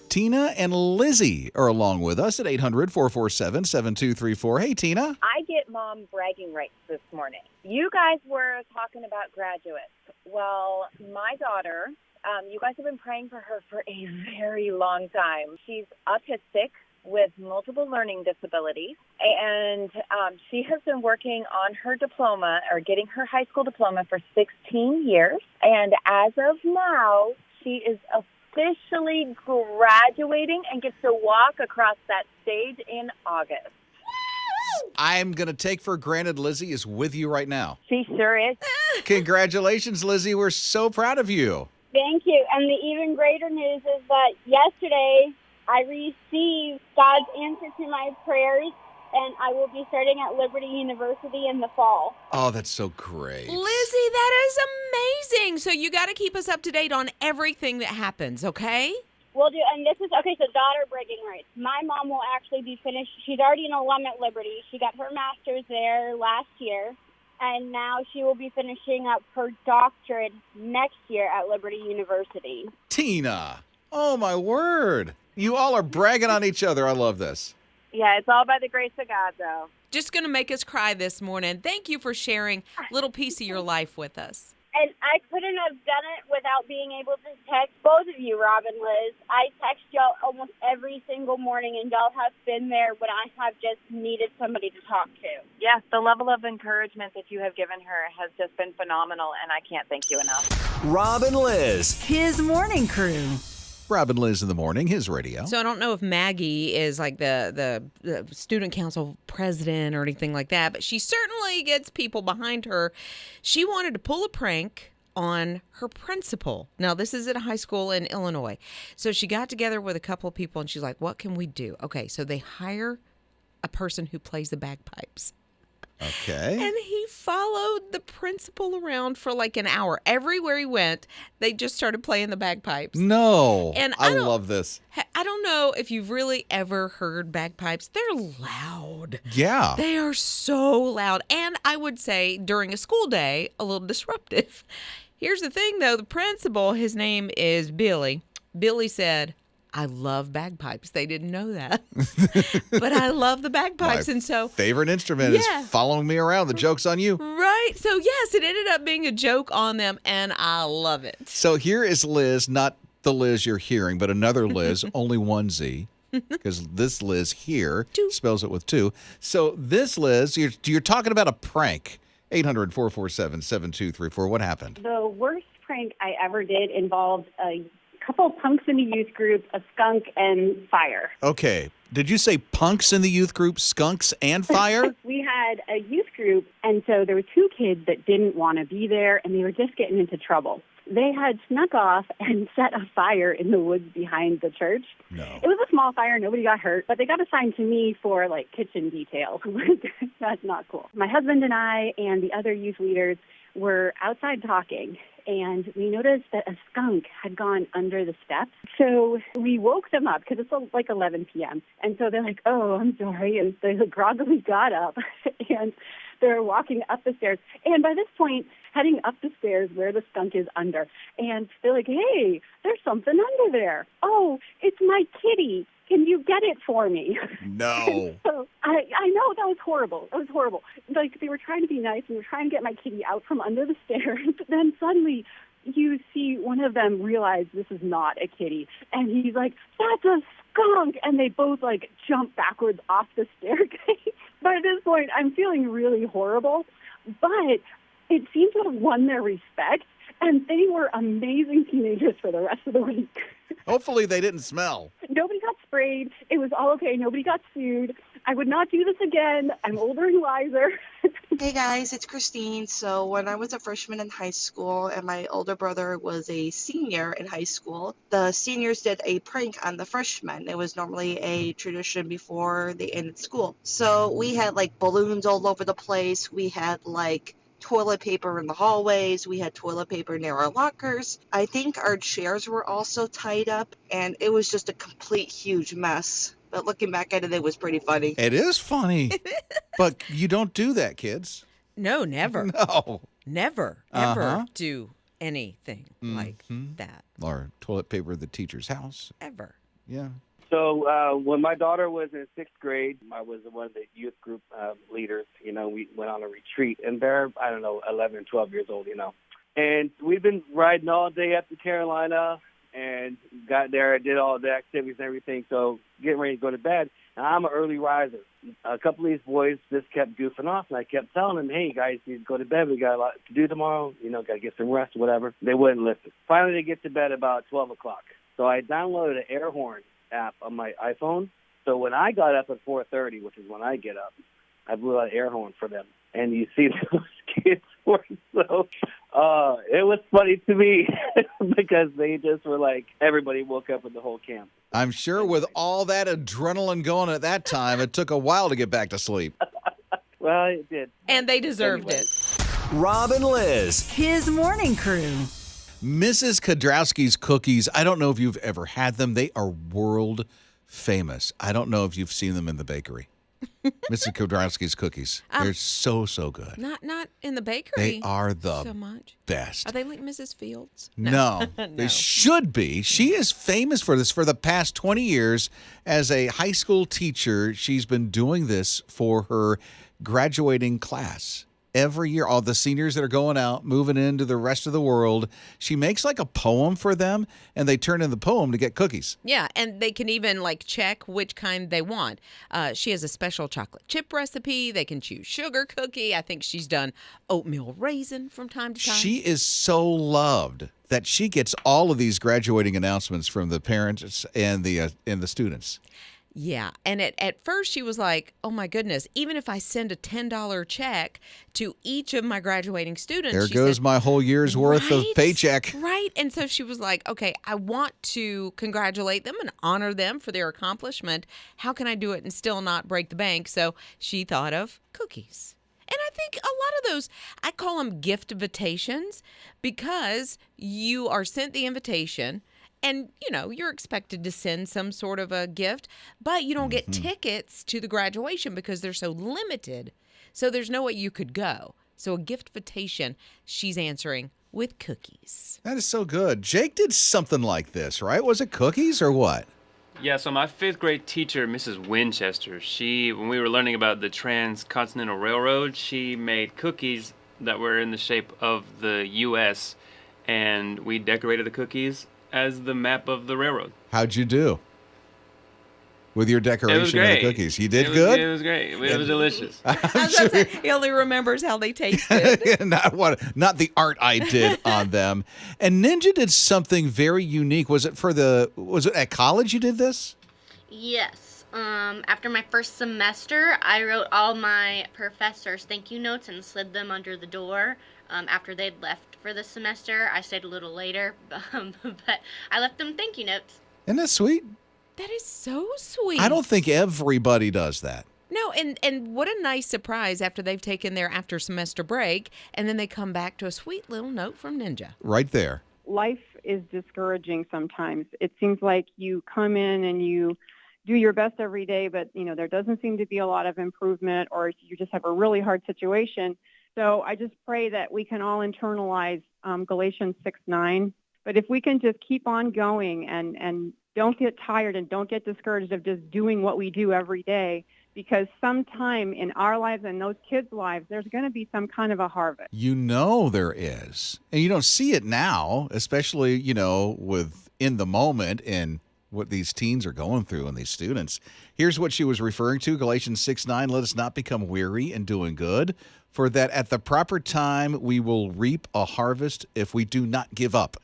Tina and Lizzie are along with us at 800-447-7234. Hey, Tina. I get mom bragging rights this morning. You guys were talking about graduates. Well, my daughter, you guys have been praying for her for a very long time. She's autistic with multiple learning disabilities, and she has been working on her diploma or getting her high school diploma for 16 years. And as of now, she is officially graduating and gets to walk across that stage in August. I'm going to take for granted Lizzie is with you right now. She sure is. Congratulations, Lizzie. We're so proud of you. Thank you. And the even greater news is that yesterday I received God's answer to my prayers, and I will be starting at Liberty University in the fall. Oh, that's so great. Lizzie, that is amazing. So you got to keep us up to date on everything that happens, okay? We'll do, and this is, okay, so daughter bragging rights. My mom will actually be finished. She's already an alum at Liberty. She got her master's there last year, and now she will be finishing up her doctorate next year at Liberty University. Tina, oh my word. You all are bragging on each other. I love this. Yeah, it's all by the grace of God, though. Just going to make us cry this morning. Thank you for sharing a little piece of your life with us. And I couldn't have done it without being able to text both of you, Rob and Liz. I text y'all almost every single morning, and y'all have been there when I have just needed somebody to talk to. Yes, the level of encouragement that you have given her has just been phenomenal, and I can't thank you enough. Rob and Liz. His morning crew. Rob and Liz in the morning, his radio. So I don't know if Maggie is like the student council president or anything like that, but she certainly gets people behind her. She wanted to pull a prank on her principal. Now, this is at a high school in Illinois. So she got together with a couple of people, and she's like, what can we do? Okay, so they hire a person who plays the bagpipes. Okay. And he followed the principal around for like an hour. Everywhere he went, they just started playing the bagpipes. No. And I love this. I don't know if you've really ever heard bagpipes. They're loud. Yeah. They are so loud. And I would say during a school day, a little disruptive. Here's the thing, though. The principal, his name is Billy. Billy said, I love bagpipes. They didn't know that. But I love the bagpipes. My and so favorite instrument is following me around. The joke's on you. Right. So, yes, it ended up being a joke on them, and I love it. So here is Liz, not the Liz you're hearing, but another Liz, only one Z, because this Liz here spells it with two. So this Liz, you're talking about a prank. 800-447-7234. What happened? The worst prank I ever did involved a couple punks in the youth group, a skunk, and fire. Okay. Did you say punks in the youth group, skunks, and fire? We had a youth group, and so there were two kids that didn't want to be there, and they were just getting into trouble. They had snuck off and set a fire in the woods behind the church. No. It was a small fire. Nobody got hurt, but they got assigned to me for, like, kitchen details. That's not cool. My husband and I and the other youth leaders were outside talking, and we noticed that a skunk had gone under the steps. So we woke them up because it's like 11 p.m. And so they're like, oh, I'm sorry. And they groggily got up, and they're walking up the stairs. And by this point, heading up the stairs where the skunk is under. And they're like, hey, there's something under there. Oh, it's my kitty. Can you get it for me? No. So I know that was horrible. It was horrible. Like, they were trying to be nice and were trying to get my kitty out from under the stairs. But then suddenly you see one of them realize this is not a kitty. And he's like, that's a skunk. And they both, like, jump backwards off the staircase. By this point, I'm feeling really horrible. But it seemed to have won their respect. And they were amazing teenagers for the rest of the week. Hopefully they didn't smell. Nobody got sprayed. It was all okay. Nobody got sued. I would not do this again. I'm older and wiser. Hey guys, it's Christine. So when I was a freshman in high school and my older brother was a senior in high school, the seniors did a prank on the freshmen. It was normally a tradition before they ended school. So we had like balloons all over the place. We had like toilet paper in the hallways. We had toilet paper near our lockers. I think our chairs were also tied up, and it was just a complete huge mess. But looking back at it, it was pretty funny. It is funny. But you don't do that, kids. No, never. No. never, ever do anything like that. Or toilet paper at the teacher's house. Ever. Yeah. So when my daughter was in 6th grade, I was one of the youth group leaders. We went on a retreat, and they're, 11 and 12 years old, And we've been riding all day up to Carolina and got there, did all the activities and everything. So getting ready to go to bed. Now, I'm an early riser. A couple of these boys just kept goofing off, and I kept telling them, hey, guys, you need to go to bed. We got a lot to do tomorrow. Got to get some rest or whatever. They wouldn't listen. Finally, they get to bed about 12 o'clock. So I downloaded an air horn app on my iPhone. So when I got up at 4:30, which is when I get up, I blew out an air horn for them. And you see those kids were so, it was funny to me because they just were like, everybody woke up with the whole camp. I'm sure with all that adrenaline going at that time, it took a while to get back to sleep. Well, it did. And they deserved it. Rob and Lizz. His morning crew. Mrs. Kodrowski's cookies, I don't know if you've ever had them. They are world famous. I don't know if you've seen them in the bakery. Mrs. Kodrowski's cookies. They're so good. Not in the bakery. They are the so much. best. Are they like Mrs. Fields? No. They should be. She is famous for this. For the past 20 years as a high school teacher, she's been doing this for her graduating class. Every year, all the seniors that are going out, moving into the rest of the world, she makes like a poem for them, and they turn in the poem to get cookies. Yeah, and they can even check which kind they want. She has a special chocolate chip recipe. They can choose sugar cookie. I think she's done oatmeal raisin from time to time. She is so loved that she gets all of these graduating announcements from the parents and the students. Yeah, and at first she was like, oh my goodness, even if I send a $10 check to each of my graduating students. There goes my whole year's worth of paycheck. Right, and so she was like, okay, I want to congratulate them and honor them for their accomplishment. How can I do it and still not break the bank? So she thought of cookies. And I think a lot of those, I call them gift invitations because you are sent the invitation. And, you're expected to send some sort of a gift, but you don't get tickets to the graduation because they're so limited. So there's no way you could go. So a gift invitation, she's answering with cookies. That is so good. Jake did something like this, right? Was it cookies or what? Yeah, so my 5th grade teacher, Mrs. Winchester, when we were learning about the Transcontinental Railroad, she made cookies that were in the shape of the U.S., and we decorated the cookies as the map of the railroad. How'd you do with your decoration of the cookies? You did good? It was great. It was delicious. He only remembers how they tasted. not the art I did on them. And Ninja did something very unique. Was it at college you did this? Yes. After my first semester, I wrote all my professors' thank you notes and slid them under the door. After they'd left for the semester, I stayed a little later, but I left them thank you notes. Isn't that sweet? That is so sweet. I don't think everybody does that. No, and what a nice surprise after they've taken their after semester break, and then they come back to a sweet little note from Ninja. Right there. Life is discouraging sometimes. It seems like you come in and you do your best every day, but there doesn't seem to be a lot of improvement, or you just have a really hard situation. So I just pray that we can all internalize Galatians 6:9. But if we can just keep on going and don't get tired and don't get discouraged of just doing what we do every day, because sometime in our lives and those kids' lives, there's going to be some kind of a harvest. There is. And you don't see it now, especially, with in the moment and what these teens are going through and these students. Here's what she was referring to, Galatians 6:9, let us not become weary in doing good, for that at the proper time we will reap a harvest if we do not give up.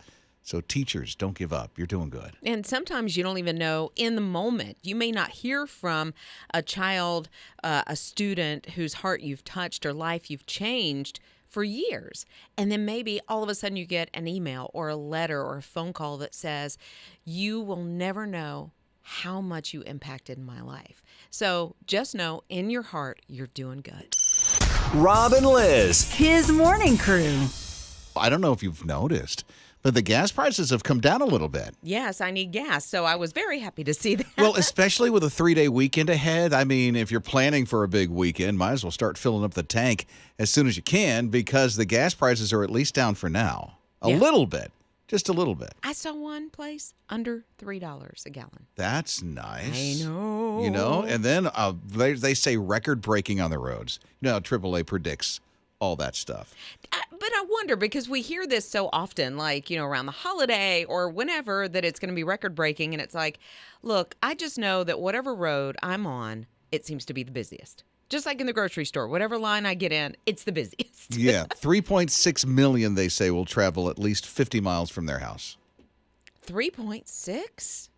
So teachers, don't give up. You're doing good. And sometimes you don't even know in the moment. You may not hear from a child, a student whose heart you've touched or life you've changed for years. And then maybe all of a sudden you get an email or a letter or a phone call that says, you will never know how much you impacted my life. So just know in your heart, you're doing good. Rob and Lizz. His morning crew. I don't know if you've noticed, But the gas prices have come down a little bit. Yes, I need gas, so I was very happy to see that. Well, especially with a 3-day weekend ahead. I mean, if you're planning for a big weekend, might as well start filling up the tank as soon as you can because the gas prices are at least down for now. A little bit. Just a little bit. I saw one place under $3 a gallon. That's nice. I know. You know, and then they say record-breaking on the roads. You know, AAA predicts all that stuff. But I wonder, because we hear this so often, like, you know, around the holiday or whenever, that it's going to be record-breaking. And it's like, look, I just know that whatever road I'm on, it seems to be the busiest. Just like in the grocery store, whatever line I get in, it's the busiest. Yeah, 3.6 million, they say, will travel at least 50 miles from their house. 3.6?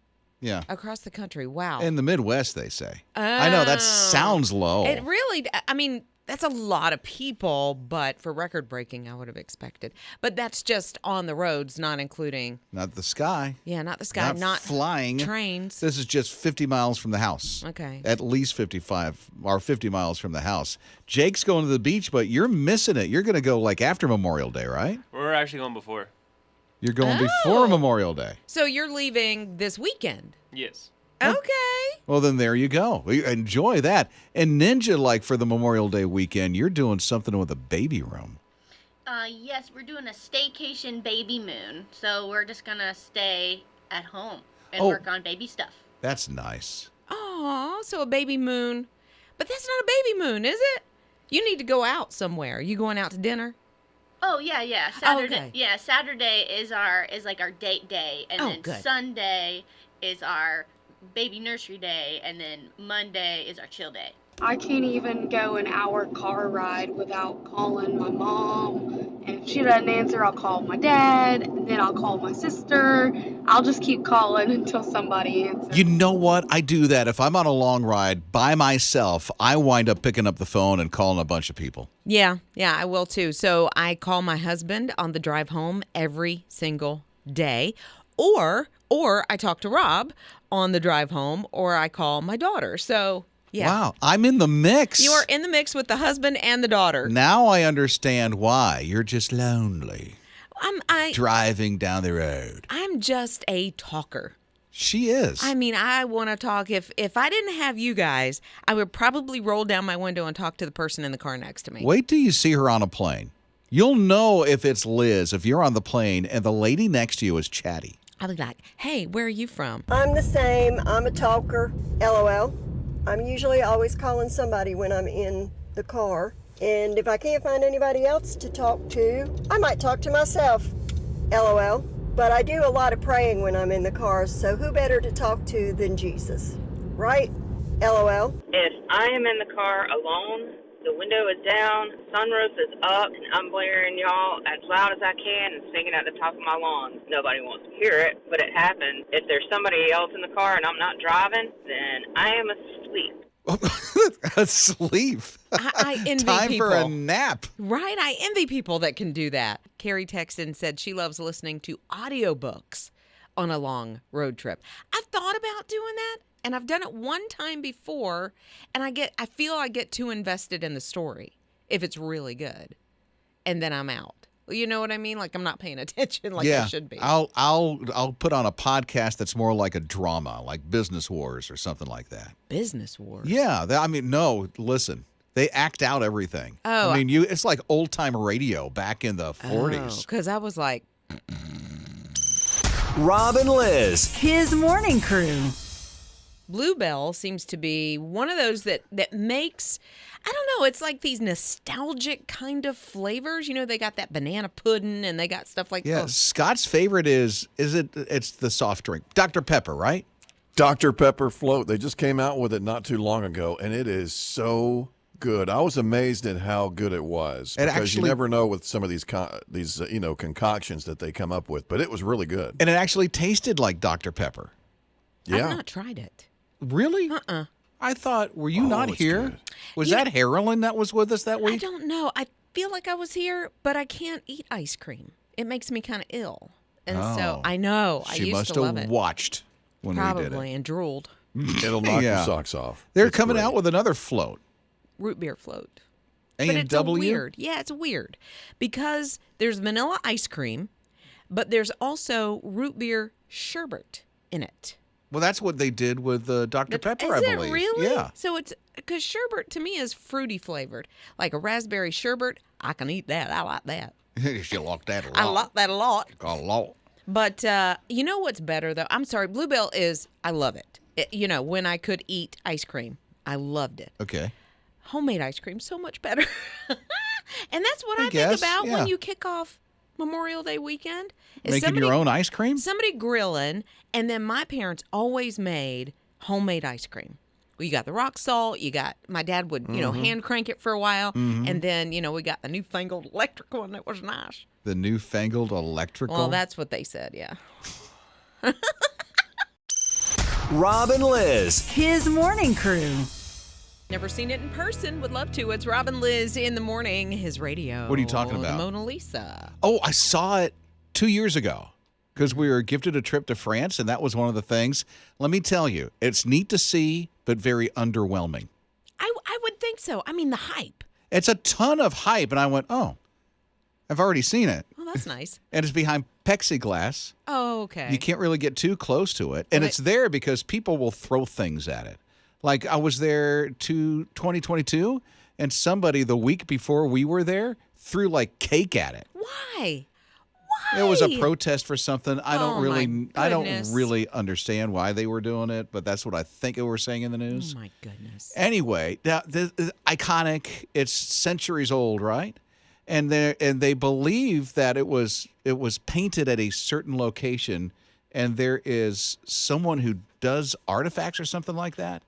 Yeah. Across the country. Wow. In the Midwest, they say. I know, that sounds low. It really, I mean, that's a lot of people, but for record breaking, I would have expected. But that's just on the roads, not including. Not the sky. Yeah, not the sky. Not flying. Trains. This is just 50 miles from the house. Okay. At least 55 or 50 miles from the house. Jake's going to the beach, but you're missing it. You're going to go like after Memorial Day, right? We're actually going before. You're going before Memorial Day. So you're leaving this weekend? Yes. Okay. Well, then there you go. Enjoy that. And Ninja, like for the Memorial Day weekend, you're doing something with a baby room. Yes, we're doing a staycation baby moon. So we're just going to stay at home and work on baby stuff. That's nice. Oh, so a baby moon. But that's not a baby moon, is it? You need to go out somewhere. You going out to dinner? Oh, yeah. Saturday. Okay. Yeah, Saturday is like our date day, and then good. Sunday is our baby nursery day, and then Monday is our chill day. I can't even go an hour car ride without calling my mom. And if she doesn't answer, I'll call my dad. And then I'll call my sister. I'll just keep calling until somebody answers. You know what? I do that. If I'm on a long ride by myself, I wind up picking up the phone and calling a bunch of people. Yeah, I will too. So I call my husband on the drive home every single day. Or I talk to Rob on the drive home, or I call my daughter. So, yeah. Wow, I'm in the mix. You are in the mix with the husband and the daughter. Now I understand why. You're just lonely. Driving down the road. I'm just a talker. She is. I mean, I want to talk. If I didn't have you guys, I would probably roll down my window and talk to the person in the car next to me. Wait till you see her on a plane. You'll know if it's Liz if you're on the plane and the lady next to you is chatty. I'll be like, hey, where are you from? I'm the same. I'm a talker. LOL. I'm usually always calling somebody when I'm in the car. And if I can't find anybody else to talk to, I might talk to myself. LOL. But I do a lot of praying when I'm in the car, so who better to talk to than Jesus? Right? LOL. If I am in the car alone, the window is down, sunroof is up, and I'm blaring y'all as loud as I can and singing at the top of my lungs. Nobody wants to hear it, but it happens. If there's somebody else in the car and I'm not driving, then I am asleep. Asleep? I envy Time people. for a nap. Right? I envy people that can do that. Carrie texted and said she loves listening to audiobooks on a long road trip. I've thought about doing that. And I've done it one time before, and I feel I get too invested in the story if it's really good, and then I'm out. You know what I mean? Like I'm not paying attention like I should be. I'll put on a podcast that's more like a drama, like Business Wars or something like that. Business Wars. Yeah, no. Listen, they act out everything. Oh, I mean, it's like old time radio back in the 40s. Because I was like, Rob and Lizz. His morning crew. Bluebell seems to be one of those that makes, I don't know, it's like these nostalgic kind of flavors. You know, they got that banana pudding and they got stuff like that. Yeah, Scott's favorite it's the soft drink. Dr. Pepper, right? Dr. Pepper float. They just came out with it not too long ago, and it is so good. I was amazed at how good it was because you never know with some of these concoctions that they come up with, but it was really good. And it actually tasted like Dr. Pepper. Yeah. I've not tried it. Really? I thought, were you not here? Good. Was that Harolyn that was with us that week? I don't know. I feel like I was here, but I can't eat ice cream. It makes me kind of ill. And so I know. I She used must to love have it. watched when we did Probably, it. and drooled. It'll knock your socks off. They're It's coming great. out with another float. Root beer float. A&W? But it's weird. Yeah, it's weird. Because there's vanilla ice cream, but there's also root beer sherbet in it. Well, that's what they did with Dr. Pepper, I believe. Is it really? Yeah. So it's because sherbet to me is fruity flavored, like a raspberry sherbet. I can eat that. I like that. You like that a lot. I like that a lot. A lot. But you know what's better though? I'm sorry, Bluebell I love it. When I could eat ice cream, I loved it. Okay. Homemade ice cream, so much better. And that's what I guess, think about yeah. when you kick off Memorial Day weekend. Is Making your own ice cream? Somebody grilling, and then my parents always made homemade ice cream. Well, you got the rock salt. My dad would, hand crank it for a while. Mm-hmm. And then, we got the newfangled electric one that was nice. The newfangled electrical? Well, that's what they said, yeah. Rob and Lizz. His morning crew. Never seen it in person. Would love to. It's Rob and Lizz in the morning. His radio. What are you talking about? The Mona Lisa. Oh, I saw it 2 years ago because we were gifted a trip to France, and that was one of the things. Let me tell you, it's neat to see, but very underwhelming. I would think so. I mean, the hype. It's a ton of hype, and I went, oh, I've already seen it. Well, that's nice. And it's behind plexiglass. Oh, okay. You can't really get too close to it. And it's there because people will throw things at it. Like I was there 2022, and somebody the week before we were there threw like cake at it. Why? It was a protest for something. I don't goodness. really understand why they were doing it, but that's what I think they were saying in the news. Oh my goodness. Anyway, the iconic. It's centuries old, right? And they believe that it was painted at a certain location, and there is someone who does artifacts or something like that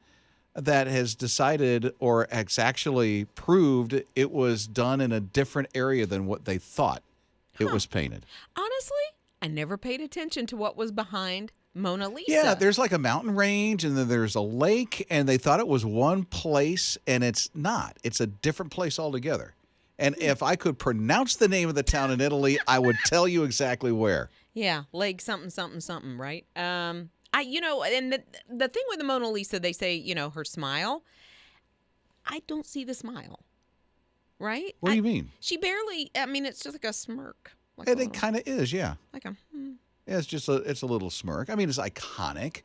has decided or has actually proved it was done in a different area than what they thought it was painted. Honestly, I never paid attention to what was behind Mona Lisa. Yeah, there's like a mountain range, and then there's a lake, and they thought it was one place, and it's not. It's a different place altogether. And if I could pronounce the name of the town in Italy, I would tell you exactly where. Yeah, Lake something, something, something, right? And the thing with the Mona Lisa, they say, her smile. I don't see the smile, right? What do you mean? She barely, it's just like a smirk. Like And it kind of is, yeah. Like a, Yeah, it's a little smirk. I mean, it's iconic,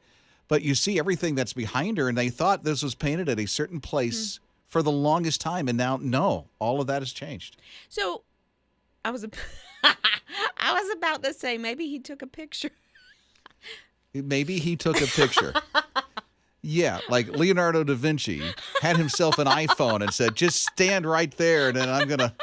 but you see everything that's behind her, and they thought this was painted at a certain place for the longest time, and now, no, all of that has changed. So, I was about to say, maybe he took a picture. Maybe he took a picture. Yeah, like Leonardo da Vinci had himself an iPhone and said, just stand right there, and then I'm going to